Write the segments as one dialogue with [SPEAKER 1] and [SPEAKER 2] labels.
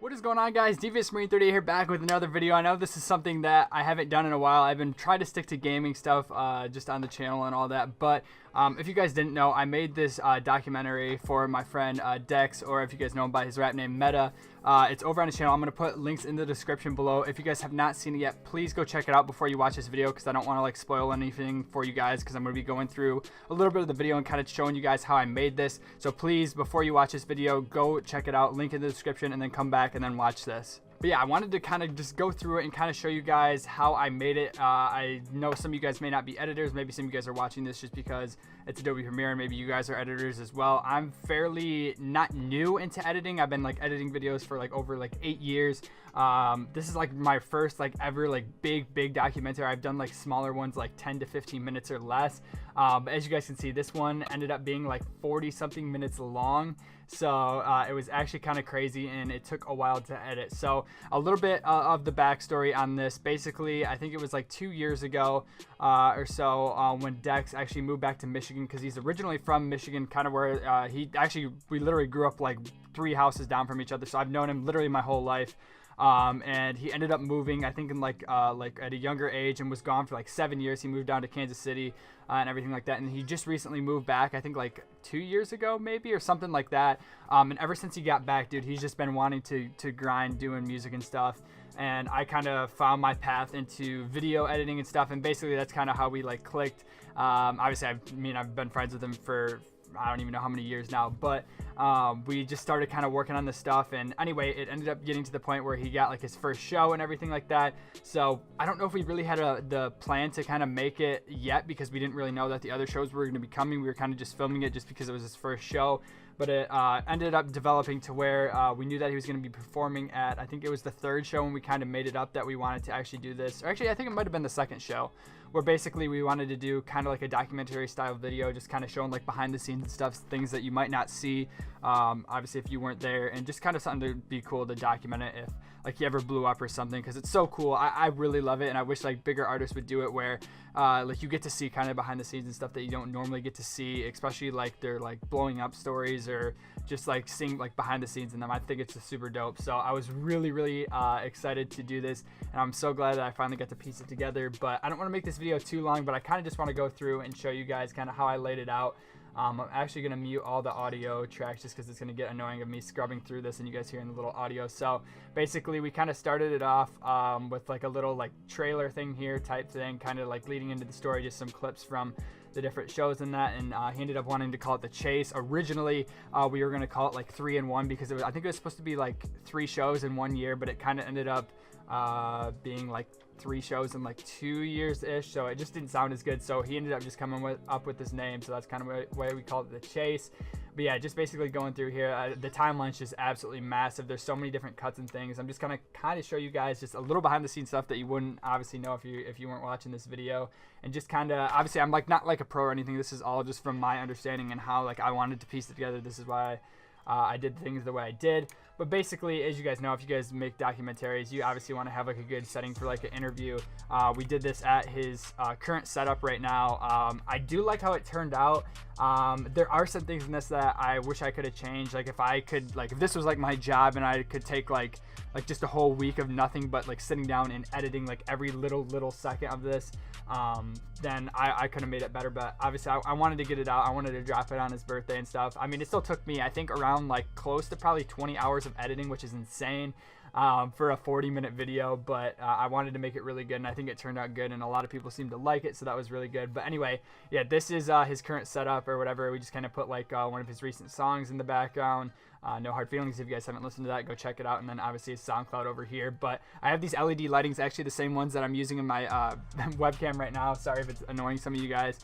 [SPEAKER 1] What is going on, guys? Devious Marine 30 here, back with another video. I know this is something that I haven't done in a while. I've been trying to stick to gaming stuff just on the channel and all that, but if you guys didn't know, I made this documentary for my friend Dex, or if you guys know him by his rap name, Meta. It's over on his channel. I'm going to put links in the description below. If you guys have not seen it yet, please go check it out before you watch this video, because I don't want to like spoil anything for you guys, because I'm going to be going through a little bit of the video and kind of showing you guys how I made this. So please, before you watch this video, go check it out, link in the description, and then come back and then watch this. But yeah, I wanted to kind of just go through it and kind of show you guys how I made it. I know some of you guys may not be editors. Maybe some of you guys are watching this just because it's Adobe Premiere, and maybe you guys are editors as well. I'm fairly not new into editing. I've been like editing videos for like over like 8 years. This is like my first like ever like big documentary. I've done like smaller ones like 10 to 15 minutes or less. But as you guys can see, this one ended up being like 40 something minutes long. So it was actually kind of crazy, and it took a while to edit. So a little bit of the backstory on this. Basically, I think it was like 2 years ago or so when Dex actually moved back to Michigan, because he's originally from Michigan, kind of where we literally grew up like 3 houses down from each other. So I've known him literally my whole life. And he ended up moving, I think, in like at a younger age, and was gone for like 7 years. He moved down to Kansas City and everything like that. And he just recently moved back, I think like 2 years ago, maybe, or something like that. And ever since he got back, dude, he's just been wanting to grind doing music and stuff. And I kind of found my path into video editing and stuff. And basically, that's kind of how we like clicked. Obviously, I've been friends with him for I don't even know how many years now, but we just started kind of working on this stuff. And anyway, it ended up getting to the point where he got like his first show and everything like that. So I don't know if we really had the plan to kind of make it yet, because we didn't really know that the other shows were going to be coming. We were kind of just filming it just because it was his first show. But it ended up developing to where we knew that he was going to be performing at, I think it was the 3rd show when we kind of made it up that we wanted to actually do this. Or actually, I think it might have been the 2nd show, where basically we wanted to do kind of like a documentary style video, just kind of showing like behind the scenes and stuff, things that you might not see, obviously, if you weren't there, and just kind of something to be cool to document it if like he ever blew up or something, because it's so cool. I really love it, and I wish like bigger artists would do it, where like you get to see kind of behind the scenes and stuff that you don't normally get to see, especially like their like blowing up stories, or just like seeing like behind the scenes in them. I think it's just super dope. So I was really excited to do this, and I'm so glad that I finally got to piece it together. But I don't want to make this video too long, but I kind of just want to go through and show you guys kind of how I laid it out. I'm actually going to mute all the audio tracks just because it's going to get annoying of me scrubbing through this and you guys hearing the little audio. So basically, we kind of started it off with like a little like trailer thing here type thing, kind of like leading into the story, just some clips from the different shows and that. And he ended up wanting to call it The Chase. Originally, we were going to call it like 3 in 1, because I think it was supposed to be like 3 shows in 1 year, but it kind of ended up being like 3 shows in like 2 years ish, so it just didn't sound as good. So he ended up just coming up with this name, so that's kind of why we call it The Chase. But yeah, just basically going through here, the timeline's just absolutely massive. There's so many different cuts and things. I'm just gonna kind of show you guys just a little behind the scenes stuff that you wouldn't obviously know if you weren't watching this video, and just kind of, obviously I'm like not like a pro or anything. This is all just from my understanding and how like I wanted to piece it together. This is why I did things the way I did. But basically, as you guys know, if you guys make documentaries, you obviously want to have like a good setting for like an interview. We did this at his current setup right now. I do like how it turned out. There are some things in this that I wish I could have changed. Like if this was like my job and I could take like just a whole week of nothing but like sitting down and editing like every little second of this, then I could have made it better. But obviously I wanted to get it out. I wanted to drop it on his birthday and stuff. I mean, it still took me, I think, around like close to probably 20 hours of editing, which is insane for a 40-minute video, but I wanted to make it really good, and I think it turned out good, and a lot of people seemed to like it, so that was really good. But anyway, yeah, this is his current setup or whatever. We just kind of put like one of his recent songs in the background. No Hard Feelings. If you guys haven't listened to that, go check it out. And then obviously it's SoundCloud over here. But I have these LED lightings, actually the same ones that I'm using in my webcam right now. Sorry if it's annoying some of you guys.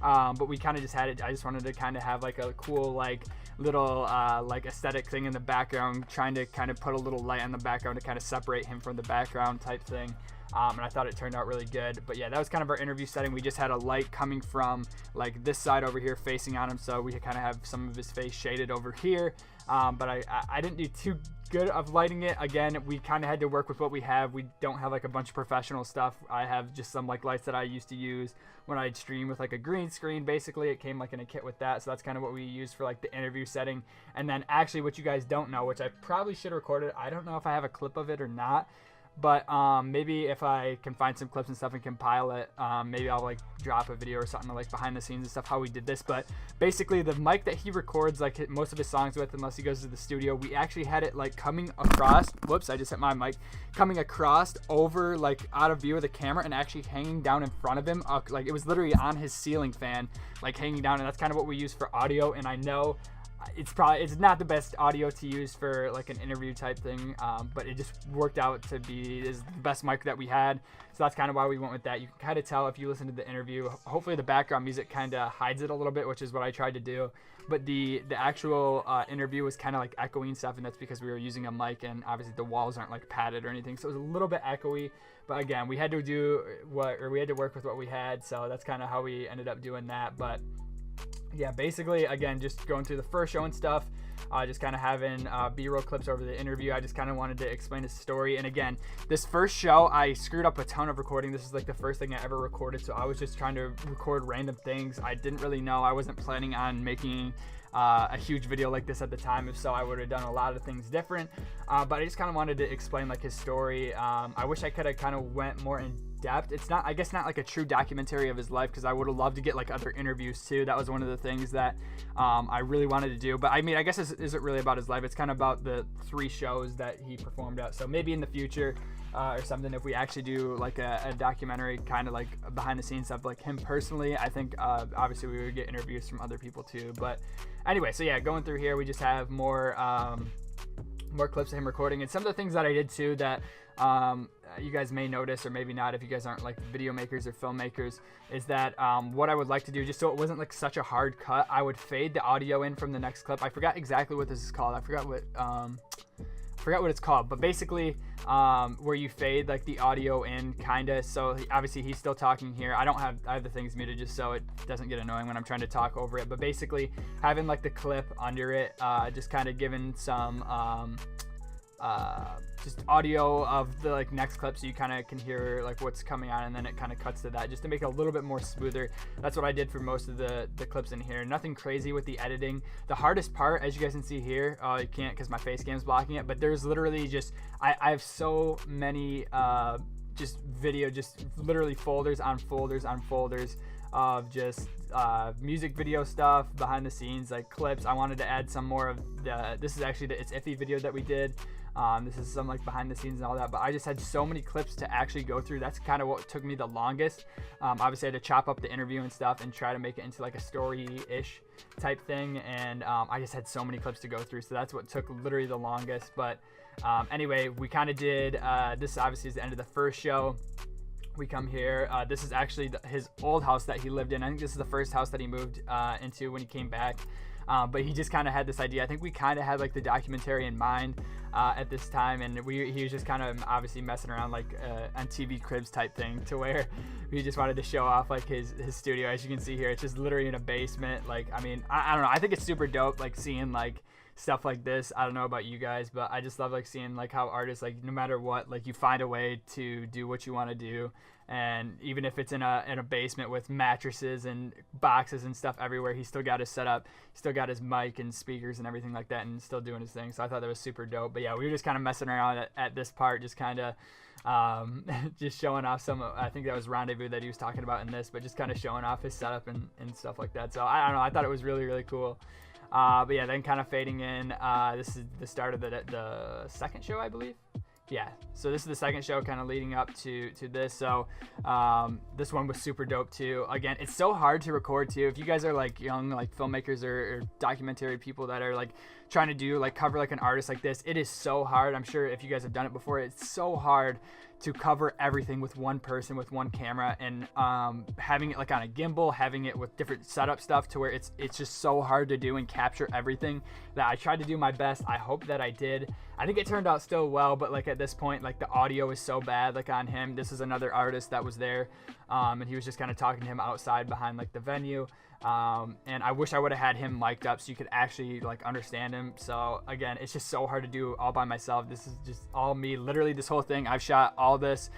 [SPEAKER 1] But we kind of just had it. I just wanted to kind of have like a cool like little like aesthetic thing in the background, trying to kind of put a little light on the background to kind of separate him from the background type thing. And I thought it turned out really good. But yeah, that was kind of our interview setting. We just had a light coming from like this side over here facing on him, so we kind of have some of his face shaded over here. But I didn't do too good of lighting it. Again, we kind of had to work with what we have. We don't have like a bunch of professional stuff. I have just some like lights that I used to use when I'd stream with like a green screen. Basically, it came like in a kit with that. So that's kind of what we used for like the interview setting. And then actually what you guys don't know, which I probably should have recorded. I don't know if I have a clip of it or not. But maybe if I can find some clips and stuff and compile it, maybe I'll like drop a video or something like behind the scenes and stuff how we did this. But basically the mic that he records like most of his songs with, unless he goes to the studio, we actually had it like coming across, whoops, I just hit my mic, coming across over like out of view of the camera and actually hanging down in front of him. Like it was literally on his ceiling fan, like hanging down, and that's kind of what we use for audio. And I know it's not the best audio to use for like an interview type thing, but it just worked out to be the best mic that we had, so that's kind of why we went with that. You can kind of tell if you listen to the interview. Hopefully the background music kind of hides it a little bit, which is what I tried to do, but the actual interview was kind of like echoing stuff, and that's because we were using a mic, and obviously the walls aren't like padded or anything, so it was a little bit echoey. But again, we had to work with what we had, so that's kind of how we ended up doing that. But yeah, basically, again, just going through the first show and stuff, just kind of having B-roll clips over the interview. I just kind of wanted to explain his story. And again, this first show, I screwed up a ton of recording. This is like the first thing I ever recorded, so I was just trying to record random things. I didn't really know. I wasn't planning on making a huge video like this at the time. If so, I would have done a lot of things different. But I just kind of wanted to explain like his story. I wish I could have kind of went more in depth. It's not, I guess, not like a true documentary of his life, because I would have loved to get like other interviews too. That was one of the things that I really wanted to do. But I mean, I guess it isn't really about his life. It's kind of about the 3 shows that he performed at. So maybe in the future or something, if we actually do like a documentary, kind of like behind the scenes stuff, like him personally, I think obviously we would get interviews from other people too. But anyway, so yeah, going through here, we just have more clips of him recording, and some of the things that I did too that you guys may notice, or maybe not if you guys aren't like video makers or filmmakers, is that what I would like to do, just so it wasn't like such a hard cut, I would fade the audio in from the next clip. I forgot exactly what this is called. I forgot what it's called, but basically where you fade like the audio in, kinda. So obviously he's still talking here. I have the things muted just so it doesn't get annoying when I'm trying to talk over it, but basically having like the clip under it, just kind of giving some just audio of the like next clip, so you kind of can hear like what's coming on, and then it kind of cuts to that, just to make it a little bit more smoother. That's what I did for most of the clips in here. Nothing crazy with the editing. The hardest part, as you guys can see here, you can't because my face cam's blocking it, but there's literally just I have so many just video, just literally folders on folders on folders of just music video stuff, behind the scenes, like clips. I wanted to add some more of this is actually the It's Iffy video that we did. This is some like behind the scenes and all that, but I just had so many clips to actually go through. That's kind of what took me the longest. Obviously I had to chop up the interview and stuff and try to make it into like a story-ish type thing, and I just had so many clips to go through, so that's what took literally the longest. But anyway, we kind of did this obviously is the end of the first show. We come here, this is actually his old house that he lived in. I think this is the first house that he moved into when he came back. But he just kind of had this idea. I think we kind of had like the documentary in mind at this time, and he was just kind of obviously messing around like on TV Cribs type thing, to where we just wanted to show off like his studio. As you can see here, it's just literally in a basement. Like, I mean, I don't know, I think it's super dope like seeing like stuff like this. I don't know about you guys, but I just love like seeing like how artists, like no matter what, like you find a way to do what you want to do. And even if it's in a basement with mattresses and boxes and stuff everywhere, he still got his setup, still got his mic and speakers and everything like that, and still doing his thing. So I thought that was super dope. But yeah, we were just kind of messing around at this part, just kind of just showing off some, I think that was Rendezvous that he was talking about in this, but just kind of showing off his setup and stuff like that. So I don't know, I thought it was really, really cool. But yeah, then kind of fading in, this is the start of the second show, I believe. Yeah, so this is the second show kind of leading up to this. So this one was super dope too. Again, it's so hard to record too. If you guys are like young like filmmakers or documentary people that are like trying to do like cover like an artist like this, it is so hard. I'm sure if you guys have done it before, it's so hard to cover everything with one person with one camera, and having it like on a gimbal, having it with different setup stuff, to where it's just so hard to do and capture everything. That I tried to do my best. I hope that I did. I think it turned out still well, but like at this point, like the audio is so bad like on him. This is another artist that was there and he was just kind of talking to him outside behind like the venue. And I wish I would have had him mic'd up so you could actually like understand him. So again, it's just so hard to do all by myself. This is just all me. Literally this whole thing, I've shot all this,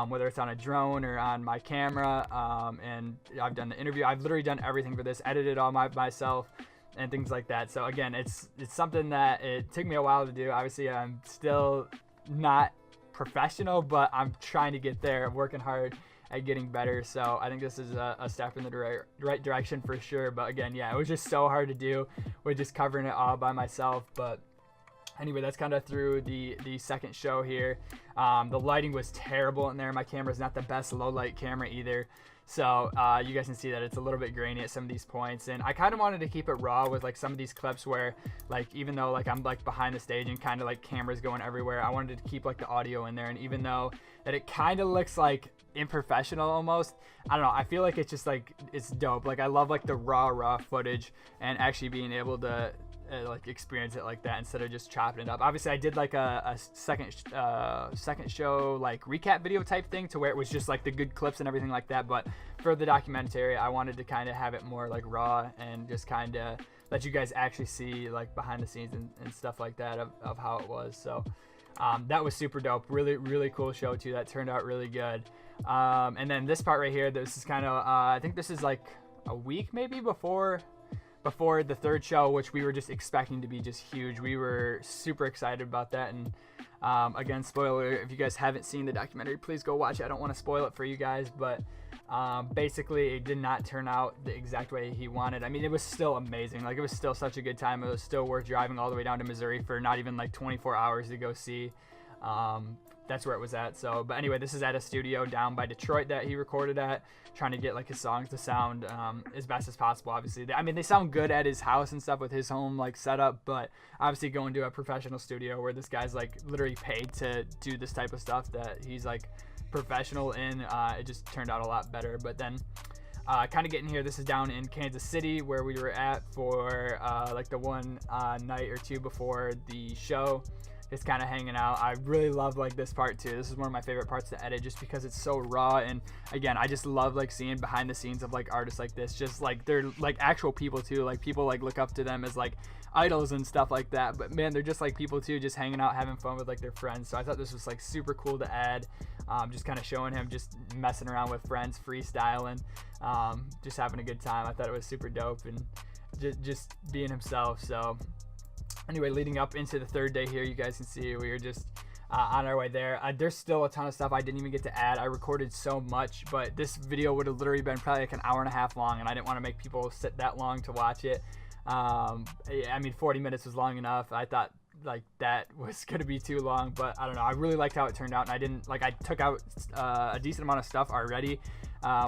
[SPEAKER 1] whether it's on a drone or on my camera, and I've done the interview. I've literally done everything for this, edited all myself and things like that. So again, it's something that it took me a while to do. Obviously, I'm still not professional, but I'm trying to get there. I'm working hard at getting better. So I think this is a step in the right direction for sure. But again, yeah, it was just so hard to do with just covering it all by myself. But anyway, that's kind of through the second show here. The lighting was terrible in there. My camera's not the best low light camera either. So you guys can see that it's a little bit grainy at some of these points, and I kind of wanted to keep it raw with like some of these clips where like even though like I'm like behind the stage and kind of like cameras going everywhere, I wanted to keep like the audio in there. And even though that it kind of looks like unprofessional almost, I don't know, I feel like it's just like it's dope. Like I love like the raw footage and actually being able to like experience it like that instead of just chopping it up. Obviously I did like a second show like recap video type thing to where it was just like the good clips and everything like that, but for the documentary I wanted to kind of have it more like raw and just kind of let you guys actually see like behind the scenes and stuff like that of how it was. So that was super dope. Really cool show too. That turned out really good. And then this part right here, this is kind of I think this is like a week maybe before the third show, which we were just expecting to be just huge. We were super excited about that. And again, spoiler, if you guys haven't seen the documentary, please go watch it. I don't want to spoil it for you guys, but basically it did not turn out the exact way he wanted. I mean, it was still amazing. Like it was still such a good time. It was still worth driving all the way down to Missouri for not even like 24 hours to go see. That's where it was at. So, but anyway, this is at a studio down by Detroit that he recorded at, trying to get like his songs to sound as best as possible. Obviously, I mean, they sound good at his house and stuff with his home like setup, but obviously going to a professional studio where this guy's like literally paid to do this type of stuff that he's like professional in, it just turned out a lot better. But then kind of getting here, this is down in Kansas City where we were at for like the one night or two before the show. Just kind of hanging out. I really love like this part too. This is one of my favorite parts to edit just because it's so raw, and again, I just love like seeing behind the scenes of like artists like this. Just like they're like actual people too. Like people like look up to them as like idols and stuff like that, but man, they're just like people too, just hanging out, having fun with like their friends. So I thought this was like super cool to add. Just kind of showing him just messing around with friends, freestyling, just having a good time. I thought it was super dope and just being himself. So anyway, leading up into the third day here, you guys can see we were just on our way there. There's still a ton of stuff I didn't even get to add. I recorded so much, but this video would have literally been probably like an hour and a half long, and I didn't want to make people sit that long to watch it. I mean, 40 minutes was long enough. I thought like that was gonna be too long, but I don't know. I really liked how it turned out, and I took out a decent amount of stuff already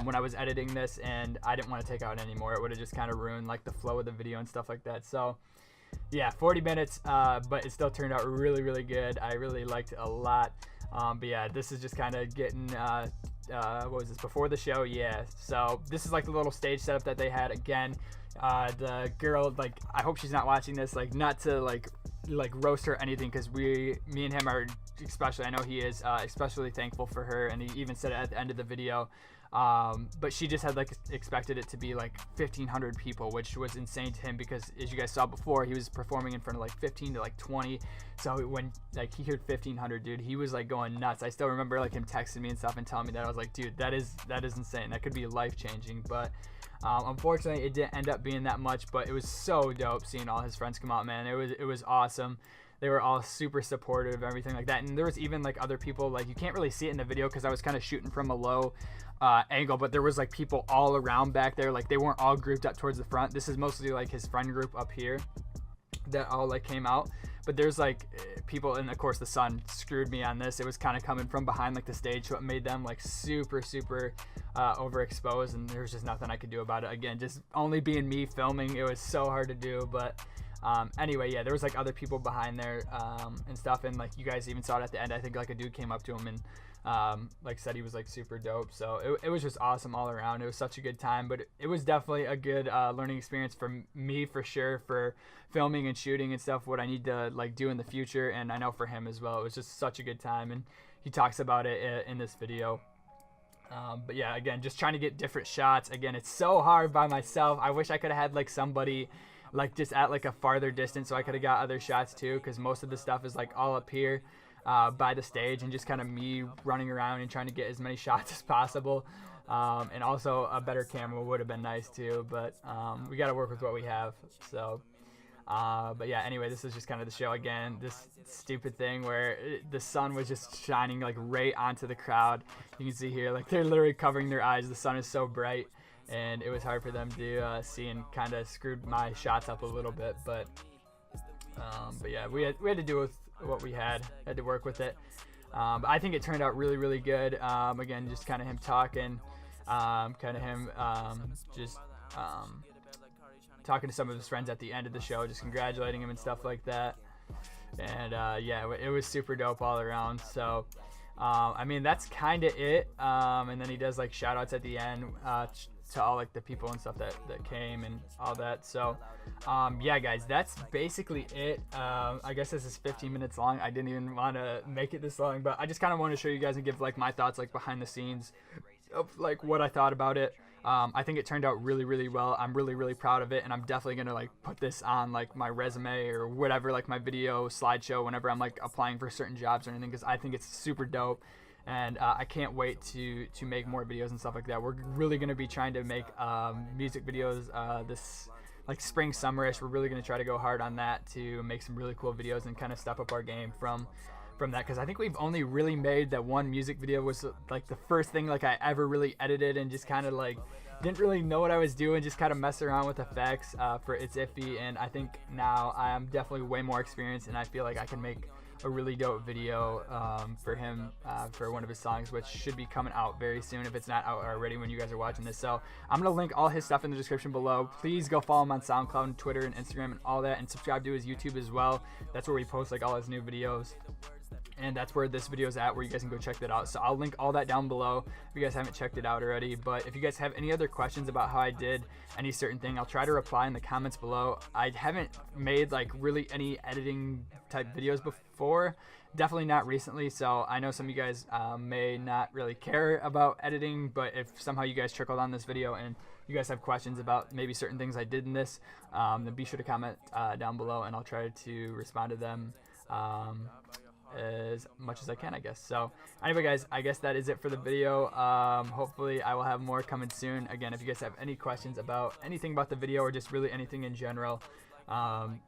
[SPEAKER 1] when I was editing this, and I didn't want to take out any more. It would have just kind of ruined like the flow of the video and stuff like that. So yeah, 40 minutes, but it still turned out really good. I really liked it a lot. But yeah, this is just kind of getting what was this, before the show? Yeah, so this is like the little stage setup that they had. Again, the girl, like, I hope she's not watching this, like, not to like roast her or anything, because me and him are, especially, I know he is especially thankful for her, and he even said it at the end of the video. But she just had like expected it to be like 1,500 people, which was insane to him, because as you guys saw before, he was performing in front of like 15 to like 20. So when like he heard 1,500, dude, he was like going nuts. I still remember like him texting me and stuff and telling me that. I was like, dude, that is insane. That could be life changing. But unfortunately, it didn't end up being that much. But it was so dope seeing all his friends come out, man. It was awesome. They were all super supportive, everything like that. And there was even like other people, like you can't really see it in the video because I was kind of shooting from a low angle, but there was like people all around back there. Like they weren't all grouped up towards the front. This is mostly like his friend group up here that all like came out. But there's like people, and of course the sun screwed me on this. It was kind of coming from behind like the stage, so it made them like super overexposed, and there's just nothing I could do about it. Again, just only being me filming, it was so hard to do. But anyway, yeah, there was like other people behind there and stuff, and like you guys even saw it at the end. I think like a dude came up to him and like said he was like super dope. So it was just awesome all around. It was such a good time, but it was definitely a good learning experience for me, for sure, for filming and shooting and stuff, what I need to like do in the future. And I know for him as well, it was just such a good time, and he talks about it in this video. But yeah, again, just trying to get different shots. Again, it's so hard by myself. I wish I could have had like somebody like just at like a farther distance so I could have got other shots too, because most of the stuff is like all up here by the stage, and just kind of me running around and trying to get as many shots as possible. And also a better camera would have been nice too, but we got to work with what we have. So but yeah, anyway, this is just kind of the show again. This stupid thing where the sun was just shining like right onto the crowd. You can see here, like they're literally covering their eyes. The sun is so bright, and it was hard for them to see, and kind of screwed my shots up a little bit. But yeah, we had to do with what we had to work with it. But I think it turned out really, really good. Again, just kind of him talking, kind of him just talking to some of his friends at the end of the show, just congratulating him and stuff like that. And yeah, it was super dope all around. So I mean, that's kind of it. And then he does like shout outs at the end to all like the people and stuff that came and all that. So yeah, guys, that's basically it. I guess this is 15 minutes long. I didn't even want to make it this long, but I just kind of want to show you guys and give like my thoughts like behind the scenes of like what I thought about it. I think it turned out really, really well. I'm really, really proud of it, and I'm definitely gonna like put this on like my resume or whatever, like my video slideshow whenever I'm like applying for certain jobs or anything, because I think it's super dope. And I can't wait to make more videos and stuff like that. We're really gonna be trying to make music videos this like spring, summerish. We're really gonna try to go hard on that to make some really cool videos and kind of step up our game from that, because I think we've only really made that one music video, was like the first thing like I ever really edited, and just kind of like didn't really know what I was doing, just kind of mess around with effects for It's Iffy. And I think now I am definitely way more experienced, and I feel like I can make a really dope video for him for one of his songs, which should be coming out very soon if it's not out already when you guys are watching this. So I'm gonna link all his stuff in the description below. Please go follow him on SoundCloud and Twitter and Instagram and all that, and subscribe to his YouTube as well. That's where we post like all his new videos, and that's where this video is at, where you guys can go check that out. So I'll link all that down below if you guys haven't checked it out already. But if you guys have any other questions about how I did any certain thing, I'll try to reply in the comments below. I haven't made like really any editing type videos before, definitely not recently, so I know some of you guys may not really care about editing, but if somehow you guys trickled on this video and you guys have questions about maybe certain things I did in this, then be sure to comment down below, and I'll try to respond to them as much as I can, I guess. So anyway, guys, I guess that is it for the video. Hopefully I will have more coming soon. Again, if you guys have any questions about anything about the video or just really anything in general,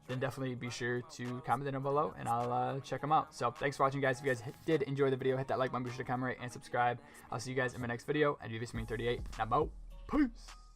[SPEAKER 1] then definitely be sure to comment them down below, and I'll check them out. So thanks for watching, guys. If you guys did enjoy the video, hit that like button, be sure to comment, rate, and subscribe. I'll see you guys in my next video. And Adobe 38. Now, peace.